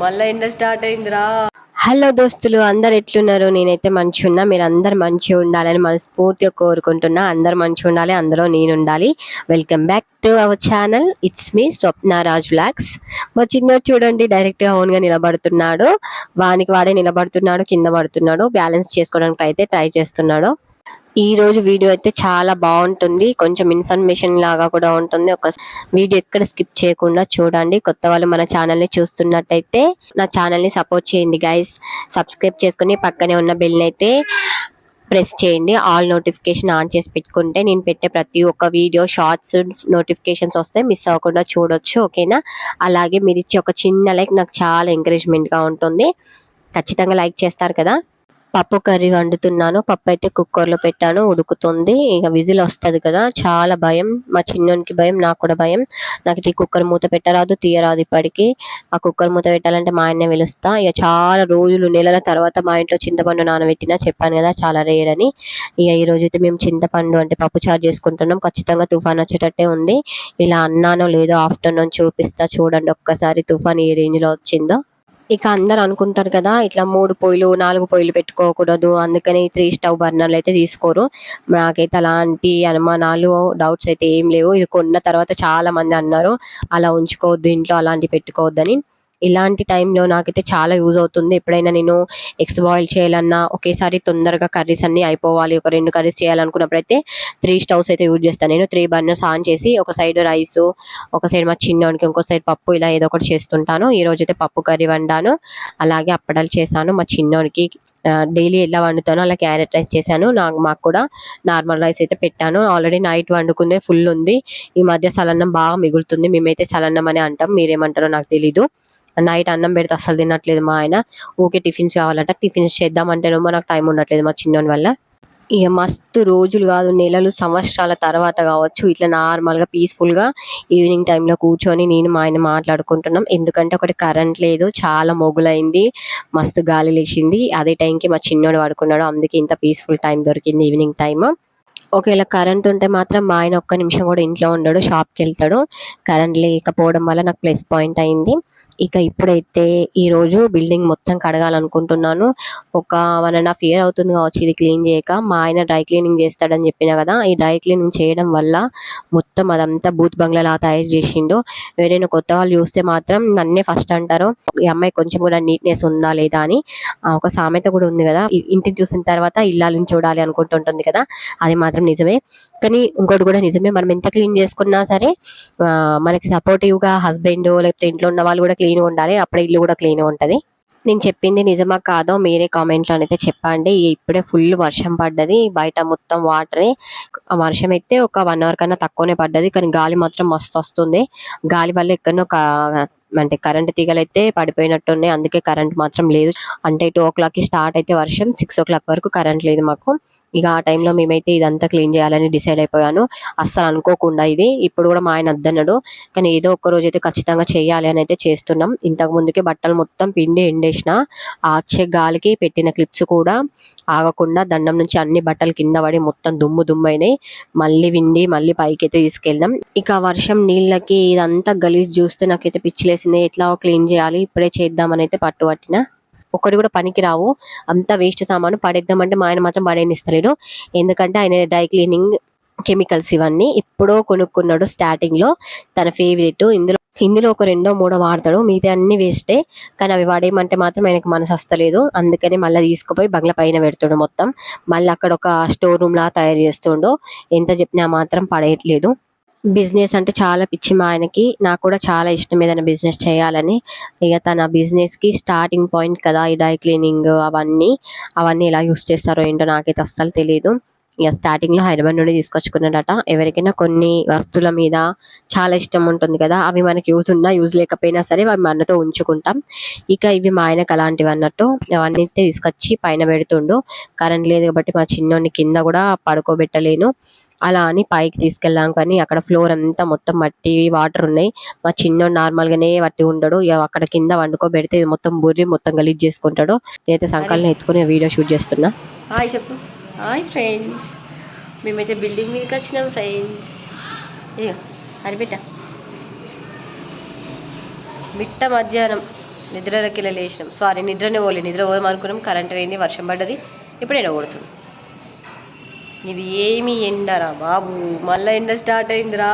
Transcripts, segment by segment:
మళ్ళీ ఎండ స్టార్ట్ అయిందిరా. హలో దోస్తులు, అందరు ఎట్లున్నారు? నేనైతే మంచిగా ఉన్నా. మీరు అందరు మంచిగా ఉండాలని మనస్ఫూర్తిగా కోరుకుంటున్నా. అందరు మంచిగా ఉండాలి, అందులో నేను ఉండాలి. Welcome back to our channel. It's me Swapna Raj vlogs. మా చిన్నోడు చూడండి, డైరెక్ట్ గా ఓన్ గా నిలబడుతున్నాడు. వానికి వాడే నిలబడుతున్నాడు, కింద పడుతున్నాడు. బ్యాలెన్స్ చేసుకోవడానికి అయితే ట్రై చేస్తున్నాడు. ఈ రోజు వీడియో అయితే చాలా బాగుంటుంది. కొంచెం ఇన్ఫర్మేషన్ లాగా కూడా ఉంటుంది. ఒక వీడియో ఎక్కడ స్కిప్ చేయకుండా చూడండి. కొత్త వాళ్ళు మన ఛానల్ ని చూస్తున్నట్టయితే నా ఛానల్ ని సపోర్ట్ చేయండి గైస్. సబ్స్క్రైబ్ చేసుకుని పక్కనే ఉన్న బెల్ అయితే ప్రెస్ చేయండి. ఆల్ నోటిఫికేషన్ ఆన్ చేసి పెట్టుకుంటే నేను పెట్టే ప్రతి ఒక్క వీడియో షార్ట్స్ నోటిఫికేషన్స్ వస్తే మిస్ అవ్వకుండా చూడొచ్చు. ఓకేనా? అలాగే మీరు ఇచ్చే ఒక చిన్న లైక్ నాకు చాలా ఎంకరేజ్మెంట్ గా ఉంటుంది. ఖచ్చితంగా లైక్ చేస్తారు కదా. పప్పు కర్రీ వండుతున్నాను. పప్పు అయితే కుక్కర్లో పెట్టాను, ఉడుకుతుంది. ఇక విజిల్ వస్తుంది కదా, చాలా భయం. మా చిన్నోనికి భయం, నాకు కూడా భయం. నాకు ఈ కుక్కర్ మూత పెట్టరాదు, తీయరాదు. ఇప్పటికి ఆ కుక్కర్ మూత పెట్టాలంటే మా ఆయన్నే పిలుస్తా. ఇక చాలా రోజులు, నెలల తర్వాత మా ఇంట్లో చింతపండు నానబెట్టినా, చెప్పాను కదా చాలా రేర్ అని. ఇక ఈ రోజు అయితే మేము చింతపండు అంటే పప్పు చారు చేసుకుంటున్నాం. ఖచ్చితంగా తుఫాన్ వచ్చేటట్టే ఉంది. ఇలా అన్నానో లేదో ఆఫ్టర్నూన్ చూపిస్తా చూడండి ఒక్కసారి తుఫాన్ ఏ రేంజ్ లో వచ్చిందో. ఇక అందరు అనుకుంటారు కదా, ఇట్లా 3 పొయ్యిలు 4 పొయ్యిలు పెట్టుకోకూడదు, అందుకని 3 స్టవ్ బర్నర్లు అయితే తీసుకోరు. నాకైతే అలాంటి అనుమానాలు, డౌట్స్ అయితే ఏం లేవు. ఇది కొన్న తర్వాత చాలా మంది అన్నారు అలా ఉంచుకోవద్దు ఇంట్లో, అలాంటి పెట్టుకోవద్దని. ఇలాంటి టైంలో నాకైతే చాలా యూజ్ అవుతుంది. ఎప్పుడైనా నేను ఎగ్స్ బాయిల్ చేయాలన్నా, ఒకేసారి తొందరగా కర్రీస్ అన్ని అయిపోవాలి, ఒక 2 కర్రీస్ చేయాలనుకున్నప్పుడు అయితే 3 స్టవ్స్ అయితే యూజ్ చేస్తాను నేను. 3 బర్నర్స్ ఆన్ చేసి ఒక సైడ్ రైస్, ఒక సైడ్ మా చిన్నోనికి, ఇంకో సైడ్ పప్పు, ఇలా ఏదో ఒకటి చేస్తుంటాను. ఈ రోజు అయితే పప్పు కర్రీ వండాను, అలాగే అప్పడాలు చేశాను. మా చిన్నోనికి డైలీ ఎలా వండుతానో అలా క్యారెట్ రైస్ చేశాను. మాకు కూడా నార్మల్ రైస్ అయితే పెట్టాను. ఆల్రెడీ నైట్ వండుకుందే ఫుల్ ఉంది. ఈ మధ్య సలన్నం బాగా మిగులుతుంది. మేమైతే సలన్నం అని అంటాం, మీరేమంటారో నాకు తెలీదు. నైట్ అన్నం పెడితే అస్సలు తినట్లేదు మా ఆయన. ఊకే టిఫిన్స్ కావాలట. టిఫిన్స్ చేద్దామంటేనేమో నాకు టైం ఉండట్లేదు మా చిన్నోని వల్ల. ఇక మస్తు రోజులు కాదు, నెలలు, సంవత్సరాల తర్వాత కావచ్చు ఇట్లా నార్మల్ గా పీస్ఫుల్ గా ఈవినింగ్ టైంలో కూర్చొని నేను మా ఆయన మాట్లాడుకుంటున్నాం. ఎందుకంటే ఒకటి కరెంట్ లేదు, చాలా మొగులైంది, మస్తు గాలి లేచింది. అదే టైంకి మా చిన్నోడు పడుకున్నాడు, అందుకే ఇంత పీస్ఫుల్ టైం దొరికింది ఈవినింగ్ టైం. ఒకవేళ కరెంట్ ఉంటే మాత్రం మా ఆయన ఒక్క నిమిషం కూడా ఇంట్లో ఉండడు, షాప్కి వెళ్తాడు. కరెంట్ లేకపోవడం వల్ల నాకు ప్లస్ పాయింట్ అయింది. ఇక ఇప్పుడైతే ఈ రోజు బిల్డింగ్ మొత్తం కడగాలనుకుంటున్నాను. ఒక 1.5 year అవుతుంది కావచ్చు ఇది క్లీన్ చేయక. మా ఆయన డ్రై క్లీనింగ్ చేస్తాడని చెప్పిన కదా, ఈ డ్రై క్లీనింగ్ చేయడం వల్ల మొత్తం అదంతా బూత్ బంగ్లాలా తయారు చేసిండు. ఎవరైనా కొత్త వాళ్ళు చూస్తే మాత్రం నన్నే ఫస్ట్ అంటారు, ఈ అమ్మాయి కొంచెం కూడా నీట్నెస్ ఉందా లేదా అని. ఒక సామెత కూడా ఉంది కదా, ఇంటిని చూసిన తర్వాత ఇల్లాలని చూడాలి అనుకుంటుంటుంది కదా, అది మాత్రం నిజమే. కానీ ఇంకోటి కూడా నిజమే, మనం ఎంత క్లీన్ చేసుకున్నా సరే మనకి సపోర్టివ్ గా హస్బెండ్ లేకపోతే ఇంట్లో ఉన్న వాళ్ళు కూడా క్లీన్ గా ఉండాలి, అప్పుడే ఇల్లు కూడా క్లీన్ గా ఉంటది. నేను చెప్పింది నిజమా కాదో మీరే కామెంట్లో అయితే చెప్పండి. ఇప్పుడే ఫుల్ వర్షం పడ్డది, బయట మొత్తం వాటరే. ఆ వర్షం అయితే ఒక 1 hour కన్నా తక్కువనే పడ్డది, కానీ గాలి మాత్రం మస్తు వస్తుంది. గాలి వల్ల ఎక్కడో అంటే కరెంట్ తీగలు అయితే పడిపోయినట్టున్నాయి, అందుకే కరెంట్ మాత్రం లేదు. అంటే 2 o'clock కి స్టార్ట్ అయితే వర్షం, 6 o'clock వరకు కరెంట్ లేదు మాకు. ఇక ఆ టైంలో మేమైతే ఇదంతా క్లీన్ చేయాలని డిసైడ్ అయిపోయాను. అస్సలు అనుకోకుండా ఇది. ఇప్పుడు కూడా మా ఆయన వద్దన్నాడు, కానీ ఏదో ఒక రోజు అయితే ఖచ్చితంగా చేయాలి అని అయితే చేస్తున్నాం. ఇంతకు ముందుకే బట్టలు మొత్తం పిండి ఎండేసిన, ఆ వచ్చే గాలికి పెట్టిన క్లిప్స్ కూడా ఆగకుండా దండం నుంచి అన్ని బట్టలు కింద పడి మొత్తం దుమ్ము దుమ్మైనాయి. మళ్ళీ విండి మళ్ళీ పైకి అయితే తీసుకెళ్ళాం. ఇక వర్షం నీళ్ళకి ఇదంతా గలీజ్ చూస్తే నాకైతే పిచ్చిలేసింది. ఎట్లా క్లీన్ చేయాలి, ఇప్పుడే చేద్దామని అయితే పట్టుబట్టిన. ఒకటి కూడా పనికి రావు, అంత వేస్ట్ సామాను పడేద్దామంటే మా ఆయన మాత్రం పడేనిస్తలేడు. ఎందుకంటే ఆయన డ్రై క్లీనింగ్ కెమికల్స్ ఇవన్నీ ఎప్పుడో కొనుక్కున్నాడు స్టార్టింగ్ లో, తన ఫేవరెట్. ఇందులో ఒక 2-3 వాడతాడు, మిగతా అన్ని వేస్టే. కానీ అవి వాడేయమంటే మాత్రం ఆయనకు మనసు వస్తలేదు, అందుకని మళ్ళీ తీసుకుపోయి బంగ్లా పైన పెడుతుండు మొత్తం. మళ్ళీ అక్కడ ఒక స్టోర్ రూమ్ లా తయారు చేస్తుండు. ఎంత చెప్పినా మాత్రం పడేయట్లేదు. బిజినెస్ అంటే చాలా పిచ్చి మా ఆయనకి, నాకు కూడా చాలా ఇష్టం ఏదైనా బిజినెస్ చేయాలని. ఇక తన బిజినెస్ కి స్టార్టింగ్ పాయింట్ కదా ఈ డ్రై క్లీనింగ్, అవన్నీ ఎలా యూస్ చేస్తారో ఏంటో నాకైతే అస్సలు తెలియదు. ఇక స్టార్టింగ్ లో హైదరాబాద్ నుండి తీసుకొచ్చుకున్నాడట. ఎవరికైనా కొన్ని వస్తువుల మీద చాలా ఇష్టం ఉంటుంది కదా, అవి మనకి యూజ్ ఉన్నా యూజ్ లేకపోయినా సరే అవి మనతో ఉంచుకుంటాం. ఇక ఇవి మా ఆయనకు అలాంటివి అన్నట్టు, అవన్నీ తీసుకొచ్చి పైన పెడుతుండు. కరెంట్ లేదు కాబట్టి మా చిన్నోని కింద కూడా పడుకోబెట్టలేను. అలా అని పైకి తీసుకెళ్ళాం, కానీ అక్కడ ఫ్లోర్ అంతా మొత్తం మట్టి వాటర్ ఉన్నాయి. మా చిన్నోడు నార్మల్ గానే వట్టి ఉండడు, ఇక అక్కడ కింద వండుకోబెడితే మొత్తం బుర్రి మొత్తం గలీజ్ చేసుకుంటాడు. నేనైతే సంకల్ని ఎత్తుకుని వీడియో షూట్ చేస్తున్నా. హాయ్ చెప్పు. హాయ్ ఫ్రెండ్స్, మేమైతే బిల్డింగ్ మీదకి వచ్చినాం ఫ్రెండ్స్. ఇక అరిబిట్ట మిట్ట మధ్యాహ్నం నిద్రకి లేచినాం. సారీ, నిద్రనే పోలే, నిద్ర పోదామనుకున్నాం, కరెంట్ పోయింది, వర్షం పడ్డది, ఇప్పుడు ఎండ కొడుతుంది. ఇది ఏమి ఎండరా బాబు, మళ్ళీ ఎండ స్టార్ట్ అయిందిరా.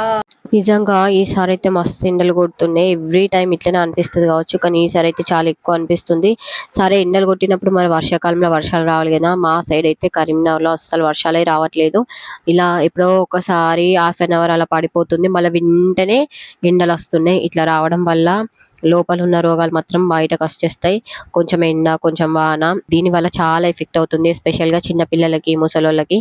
నిజంగా ఈసారి అయితే మస్తు ఎండలు కొడుతున్నాయి. ఎవ్రీ టైం ఇట్లనే అనిపిస్తుంది కావచ్చు, కానీ ఈసారి అయితే చాలా ఎక్కువ అనిపిస్తుంది. సరే ఎండలు కొట్టినప్పుడు మరి వర్షాకాలంలో వర్షాలు రావాలి కదా. మా సైడ్ అయితే కరీంనగర్లో అస్సలు వర్షాలే రావట్లేదు. ఇలా ఎప్పుడో ఒకసారి హాఫ్ అన్ అవర్ అలా పడిపోతుంది, మళ్ళీ వెంటనే ఎండలు వస్తున్నాయి. ఇట్లా రావడం వల్ల లోపల ఉన్న రోగాలు మాత్రం బయటకు వచ్చేస్తాయి. కొంచెం ఎండ కొంచెం వాన దీని వల్ల చాలా ఎఫెక్ట్ అవుతుంది, ఎస్పెషల్ గా చిన్న పిల్లలకి, ముసలోళ్ళకి.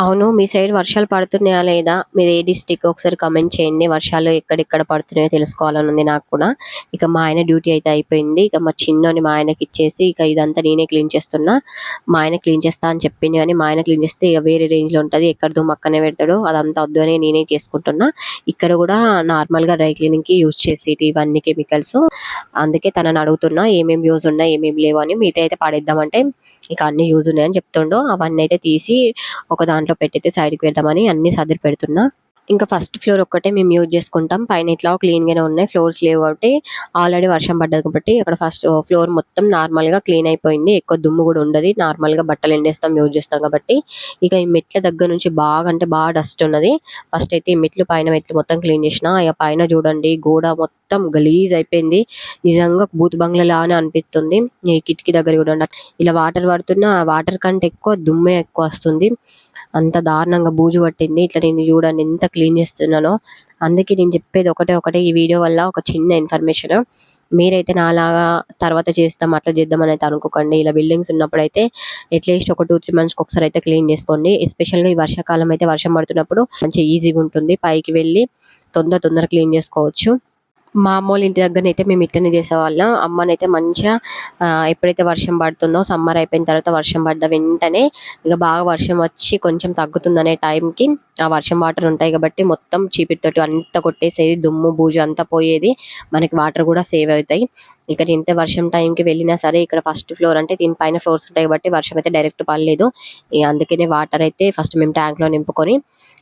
అవును, మీ సైడ్ వర్షాలు పడుతున్నాయా లేదా? మీరు ఏ డిస్టిక్ ఒకసారి కమెంట్ చేయండి. వర్షాలు ఎక్కడెక్కడ పడుతున్నాయో తెలుసుకోవాలని ఉంది నాకు కూడా. ఇక మా ఆయన డ్యూటీ అయితే అయిపోయింది. ఇక మా చిన్నోని మా ఆయనకి ఇచ్చేసి ఇక ఇదంతా నేనే క్లీన్ చేస్తున్నా. మా ఆయన క్లీన్ చేస్తా అని చెప్పింది, కానీ మా ఆయన క్లీన్ చేస్తే ఇక వేరే రేంజ్ లో ఉంటది. ఎక్కడ దుమ్మక్కనే పెడతాడు, అదంతా వద్దు అని నేనే చేసుకుంటున్నా. ఇక్కడ కూడా నార్మల్ గా డ్రై క్లీనింగ్ కి యూజ్ చేసేటి ఇవన్నీ కెమికల్స్. అందుకే తనని అడుగుతున్నా ఏమేమి యూజ్ ఉన్నాయి ఏమేమి లేవు అని. మిగతా అయితే పడేద్దామంటే ఇక అన్ని యూజ్ ఉన్నాయని చెప్తుండో అవన్నీ అయితే తీసి ఒక దాంట్లో పెట్టయితే సైడ్కి పెడదామని అన్ని సర్ది పెడుతున్నా. ఇంకా ఫస్ట్ ఫ్లోర్ ఒక్కటే మేము యూజ్ చేసుకుంటాం, పైన ఇట్లా క్లీన్ గానే ఉన్నాయి, ఫ్లోర్స్ లేవు కాబట్టి. ఆల్రెడీ వర్షం పడ్డది కాబట్టి అక్కడ ఫస్ట్ ఫ్లోర్ మొత్తం నార్మల్ గా క్లీన్ అయిపోయింది. ఎక్కువ దుమ్ము కూడా ఉండదు, నార్మల్ గా బట్టలు ఎండేస్తాం యూజ్ చేస్తాం కాబట్టి. ఇక ఈ మెట్ల దగ్గర నుంచి బాగా అంటే బాగా డస్ట్ ఉన్నది. ఫస్ట్ అయితే ఈ పైన మెట్లు మొత్తం క్లీన్ చేసిన. ఇక పైన చూడండి గోడ మొత్తం గలీజ్ అయిపోయింది, నిజంగా బూత్ బంగ్లా లానే అనిపిస్తుంది. ఈ కిటికీ దగ్గర కూడా ఇలా వాటర్ పడుతున్నా వాటర్ కంటే ఎక్కువ దుమ్మే ఎక్కువ వస్తుంది, అంత దారుణంగా బూజు పట్టింది. ఇట్లా నేను చూడండి ఎంత క్లీన్ చేస్తున్నానో. అందుకే నేను చెప్పేది ఒకటే ఈ వీడియో వల్ల ఒక చిన్న ఇన్ఫర్మేషన్. మీరైతే నాలాగా తర్వాత చేస్తాం అట్లా చేద్దామని అయితే అనుకోకండి. ఇలా బిల్డింగ్స్ ఉన్నప్పుడు అయితే అట్లీస్ట్ ఒక 2-3 మంత్స్కి ఒకసారి అయితే క్లీన్ చేసుకోండి. ఎస్పెషల్గా ఈ వర్షాకాలం అయితే వర్షం పడుతున్నప్పుడు మంచిగా ఈజీగా ఉంటుంది, పైకి వెళ్ళి తొందర క్లీన్ చేసుకోవచ్చు. మా అమ్మోళ్ళ ఇంటి దగ్గరనైతే మేము ఇట్లనే చేసేవాళ్ళం. అమ్మనైతే మంచిగా ఎప్పుడైతే వర్షం పడుతుందో సమ్మర్ అయిపోయిన తర్వాత వర్షం పడ్డ వెంటనే ఇక బాగా వర్షం వచ్చి కొంచెం తగ్గుతుందనే టైంకి ఆ వర్షం వాటర్ ఉంటాయి కాబట్టి మొత్తం చీపిరితోటి అంతా కొట్టేసేది, దుమ్ము బూజు అంతా పోయేది, మనకి వాటర్ కూడా సేవ్ అవుతాయి. ఇక్కడ ఇంత వర్షం టైంకి వెళ్ళినా సరే ఇక్కడ ఫస్ట్ ఫ్లోర్ అంటే దీనిపైన ఫ్లోర్స్ ఉంటాయి కాబట్టి వర్షం అయితే డైరెక్ట్ పడలేదు. అందుకనే వాటర్ అయితే ఫస్ట్ మేము ట్యాంక్లో నింపుకొని,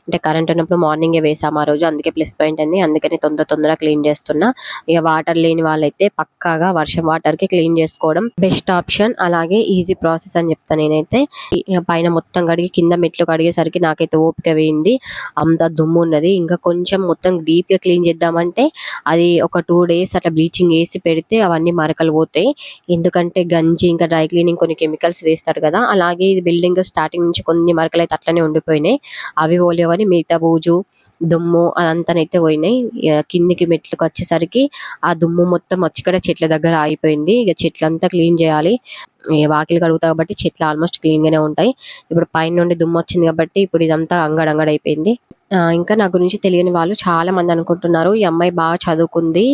అంటే కరెంట్ ఉన్నప్పుడు మార్నింగే వేసాము ఆ రోజు, అందుకే ప్లస్ పాయింట్ అండి. అందుకని తొందర క్లీన్ చేస్తున్నా. ఇక వాటర్ లేని వాళ్ళైతే పక్కాగా వర్షం వాటర్ కి క్లీన్ చేసుకోవడం బెస్ట్ ఆప్షన్, అలాగే ఈజీ ప్రాసెస్ అని చెప్తాను నేనైతే. పైన మొత్తం కడిగి కింద మెట్లు కడిగేసరికి నాకైతే ఓపిక వేయింది, అంత దుమ్ము ఉన్నది. ఇంకా కొంచెం మొత్తం డీప్ గా క్లీన్ చేద్దామంటే అది ఒక 2 days అట్లా బ్లీచింగ్ వేసి పెడితే అవన్నీ మరకలు పోతాయి. ఎందుకంటే గంజి ఇంకా డ్రై క్లీనింగ్ కొన్ని కెమికల్స్ వేస్తారు కదా, అలాగే ఇది బిల్డింగ్ స్టార్టింగ్ నుంచి కొన్ని మరకలు అయితే అట్లనే ఉండిపోయినాయి. అవి పోలేవు కానీ మిగతా బూజు దుమ్ము అదంతానైతే పోయినాయి. కిందికి మెట్లకు వచ్చేసరికి ఆ దుమ్ము మొత్తం వచ్చి ఇక్కడ చెట్ల దగ్గర ఆగిపోయింది. ఇక చెట్లంతా క్లీన్ చేయాలి. వాకిలి కడుగుతా కాబట్టి చెట్లు ఆల్మోస్ట్ క్లీన్ గానే ఉంటాయి. ఇప్పుడు పైన నుండి దుమ్ము వచ్చింది కాబట్టి ఇప్పుడు ఇదంతా అంగడంగడైపోయింది. ఇంకా నా గురించి తెలియని వాళ్ళు చాలా మంది అనుకుంటున్నారు ఈ అమ్మాయి బాగా చదువుకుంది,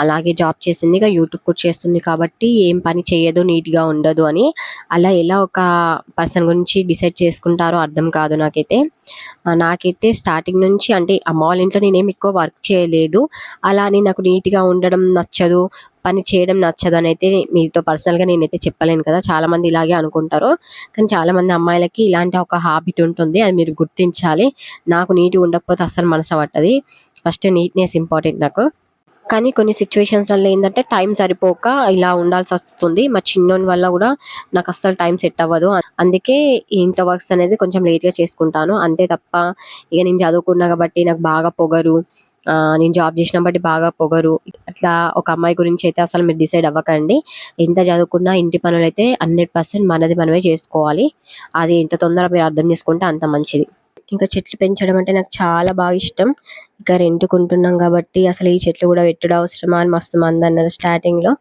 అలాగే జాబ్ చేసింది, ఇక యూట్యూబ్ కూడా చేస్తుంది కాబట్టి ఏం పని చేయదు, నీట్ గా ఉండదు అని. అలా ఎలా ఒక పర్సన్ గురించి డిసైడ్ చేసుకుంటారో అర్థం కాదు నాకైతే. నాకైతే స్టార్టింగ్ నుంచి అంటే అమ్మ వాళ్ళ ఇంట్లో నేనేం ఎక్కువ వర్క్ చేయలేదు, అలా అని నాకు నీట్ గా ఉండడం నచ్చదు, పని చేయడం నచ్చదు అని అయితే మీతో పర్సనల్ గా నేనైతే చెప్పలేను కదా. చాలా మంది ఇలాగే అనుకుంటారు, కానీ చాలా మంది అమ్మాయిలకి ఇలాంటి ఒక హాబిట్ ఉంటుంది, అది మీరు గుర్తించాలి. నాకు నీట్గా ఉండకపోతే అస్సలు మనసు పట్టది. ఫస్ట్ నీట్నెస్ ఇంపార్టెంట్ నాకు. కానీ కొన్ని సిచ్యువేషన్స్లలో ఏంటంటే టైం సరిపోక ఇలా ఉండాల్సి వస్తుంది. మా చిన్నోని వల్ల కూడా నాకు అస్సలు టైం సెట్ అవ్వదు, అందుకే ఈ ఇంట్లో వర్క్స్ అనేది కొంచెం లేట్గా చేసుకుంటాను అంతే తప్ప. ఇక నేను చదువుకున్నా కాబట్టి నాకు బాగా పొగరు, నేను జాబ్ చేసిన బట్టి బాగా పొగరు, అట్లా ఒక అమ్మాయి గురించి అయితే అసలు మీరు డిసైడ్ అవ్వకండి. ఎంత చదువుకున్నా ఇంటి పనులు అయితే 100% మనది మనమే చేసుకోవాలి. అది ఎంత తొందరగా మీరు అర్థం చేసుకుంటే అంత మంచిది. ఇంకా చెట్లు పెంచడం అంటే నాకు చాలా బాగా ఇష్టం. ఇంకా రెంట్కుంటున్నాం కాబట్టి అసలు ఈ చెట్లు కూడా పెట్టుడు అవసరమా అని మస్తు మంది అన్నారు స్టార్టింగ్ లో.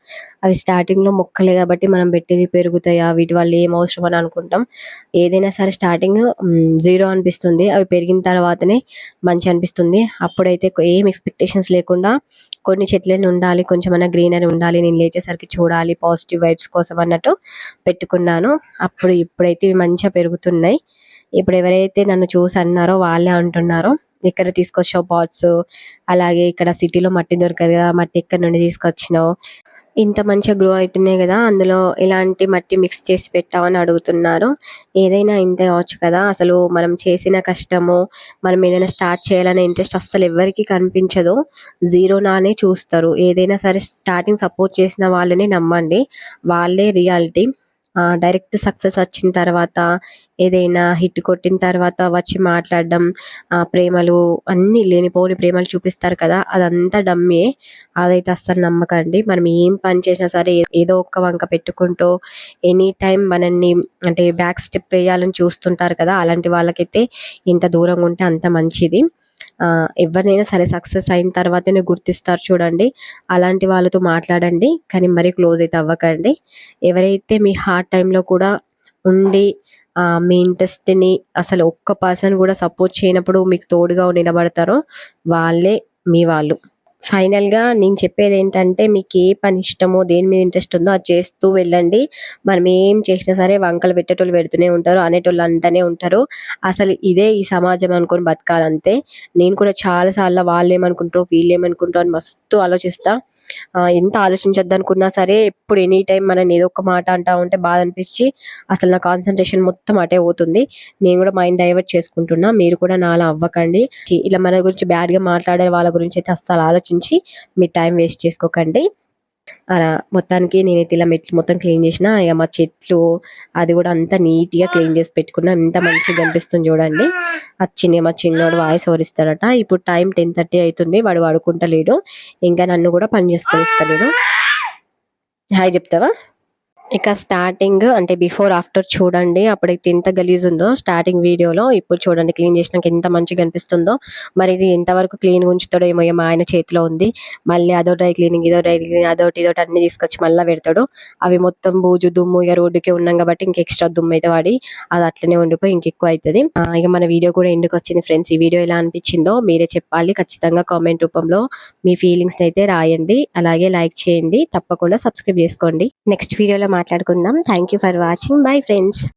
అవి స్టార్టింగ్ లో మొక్కలే కాబట్టి మనం పెట్టేది పెరుగుతాయా, వీటి వల్ల ఏం అవసరం అని అనుకుంటాం. ఏదైనా సరే స్టార్టింగ్ జీరో అనిపిస్తుంది, అవి పెరిగిన తర్వాతనే మంచి అనిపిస్తుంది. అప్పుడైతే ఏం ఎక్స్పెక్టేషన్స్ లేకుండా కొన్ని చెట్లని ఉండాలి, కొంచెమైనా గ్రీనరీ ఉండాలి, నేను లేచేసరికి చూడాలి, పాజిటివ్ వైబ్స్ కోసం అన్నట్టు పెట్టుకున్నాను. ఇప్పుడైతే ఇవి మంచిగా పెరుగుతున్నాయి. ఇప్పుడు ఎవరైతే నన్ను చూసి అన్నారో వాళ్ళే అంటున్నారు ఇక్కడ తీసుకొచ్చావు పాట్స్, అలాగే ఇక్కడ సిటీలో మట్టి దొరకదు కదా, మట్టి ఎక్కడి నుండి తీసుకొచ్చినావు, ఇంత మంచిగా గ్రో అవుతున్నాయి కదా, అందులో ఎలాంటి మట్టి మిక్స్ చేసి పెట్టావని అడుగుతున్నారు. ఏదైనా ఇంతే కావచ్చు కదా, అసలు మనం చేసిన కష్టము, మనం ఏదైనా స్టార్ట్ చేయాలనే ఇంట్రెస్ట్ అస్సలు ఎవరికి కనిపించదు. జీరోనానే చూస్తారు. ఏదైనా సరే స్టార్టింగ్ సపోర్ట్ చేసిన వాళ్ళని నమ్మండి, వాళ్ళే రియాలిటీ. డైరెక్ట్ సక్సెస్ వచ్చిన తర్వాత, ఏదైనా హిట్ కొట్టిన తర్వాత వచ్చి మాట్లాడడం, ప్రేమలు అన్నీ లేనిపోని ప్రేమలు చూపిస్తారు కదా, అదంతా డమ్మియే. అదైతే అస్సలు నమ్మకండి. మనం ఏం పని చేసినా సరే ఏదో ఒక్క వంక పెట్టుకుంటూ ఎనీ టైం మనల్ని అంటే బ్యాక్ స్టెప్ వేయాలని చూస్తుంటారు కదా, అలాంటి వాళ్ళకైతే ఇంత దూరంగా ఉంటే అంత మంచిది. ఎవరినైనా సరే సక్సెస్ అయిన తర్వాతనే గుర్తిస్తారు చూడండి, అలాంటి వాళ్ళతో మాట్లాడండి, కానీ మరీ క్లోజ్ అయితే అవ్వకండి. ఎవరైతే మీ హార్డ్ టైంలో కూడా ఉండి మీ ఇంట్రెస్ట్ని అసలు ఒక్క పర్సన్ కూడా సపోర్ట్ చేయనప్పుడు మీకు తోడుగా నిలబడతారో వాళ్ళే మీ వాళ్ళు. ఫైనల్గా నేను చెప్పేది ఏంటంటే, మీకు ఏ పని ఇష్టమో, దేని మీద ఇంట్రెస్ట్ ఉందో అది చేస్తూ వెళ్ళండి. మనం ఏం చేసినా సరే వంకలు పెట్టేటోళ్ళు పెడుతూనే ఉంటారు, అనేటోళ్ళు అంటూనే ఉంటారు. అసలు ఇదే ఈ సమాజం అనుకొని బతకాలంతే. నేను కూడా చాలాసార్లు వాళ్ళు ఏమనుకుంటారో వీళ్ళు ఏమనుకుంటారో అని మస్తు ఆలోచిస్తా. ఎంత ఆలోచించొద్దు అనుకున్నా సరే ఎప్పుడు ఎనీ టైం మనం ఏదో ఒక మాట అంటా ఉంటే బాధ అనిపించి అసలు నా కాన్సన్ట్రేషన్ మొత్తం అటే పోతుంది. నేను కూడా మైండ్ డైవర్ట్ చేసుకుంటున్నా, మీరు కూడా నాలా అవ్వకండి. ఇలా మన గురించి బ్యాడ్గా మాట్లాడే వాళ్ళ గురించి అయితే అస్సలు ఆలోచించి మీ టైం వేస్ట్ చేసుకోకండి. అలా మొత్తానికి నేనైతే ఇలా మెట్లు మొత్తం క్లీన్ చేసిన, ఇక మా చెట్లు అది కూడా అంతా నీట్గా క్లీన్ చేసి పెట్టుకున్నా. ఎంత మంచిగా కనిపిస్తుంది చూడండి. మా చిన్నోడు వాయిస్ ఓరిస్తాడట. ఇప్పుడు టైం 10:30 అవుతుంది, వాడు పడుకుంటలేడు, ఇంకా నన్ను కూడా పని చేసుకొని ఇస్తలేడు. హాయ్ చెప్తావా? ఇక స్టార్టింగ్ అంటే బిఫోర్ ఆఫ్టర్ చూడండి, అప్పుడైతే ఎంత గలీజ్ ఉందో స్టార్టింగ్ వీడియోలో, ఇప్పుడు చూడండి క్లీన్ చేసినాక ఎంత మంచిగా అనిపిస్తుందో. మరి ఇది ఎంతవరకు క్లీన్గా ఉంచుతాడో ఏమో, మా ఆయన చేతిలో ఉంది. మళ్ళీ అదో డ్రై క్లీనింగ్, ఇదో డ్రై క్లీనింగ్, అదొకటి ఇదొకటి అన్ని తీసుకొచ్చి మళ్ళీ పెడతాడు. అవి మొత్తం బూజు దుమ్ము, ఇక రోడ్డుకే ఉన్నాం కాబట్టి ఇంక ఎక్స్ట్రా దుమ్ము అయితే వాడి అది అట్లనే ఉండిపోయి ఇంకెక్కువ అవుతుంది. ఇక మన వీడియో కూడా ఎందుకు వచ్చింది ఫ్రెండ్స్, ఈ వీడియో ఎలా అనిపించిందో మీరే చెప్పాలి. ఖచ్చితంగా కామెంట్ రూపంలో మీ ఫీలింగ్స్ అయితే రాయండి, అలాగే లైక్ చేయండి, తప్పకుండా సబ్స్క్రైబ్ చేసుకోండి. నెక్స్ట్ వీడియోలో మాట్లాడుకుందాం. Thank you for watching. Bye friends.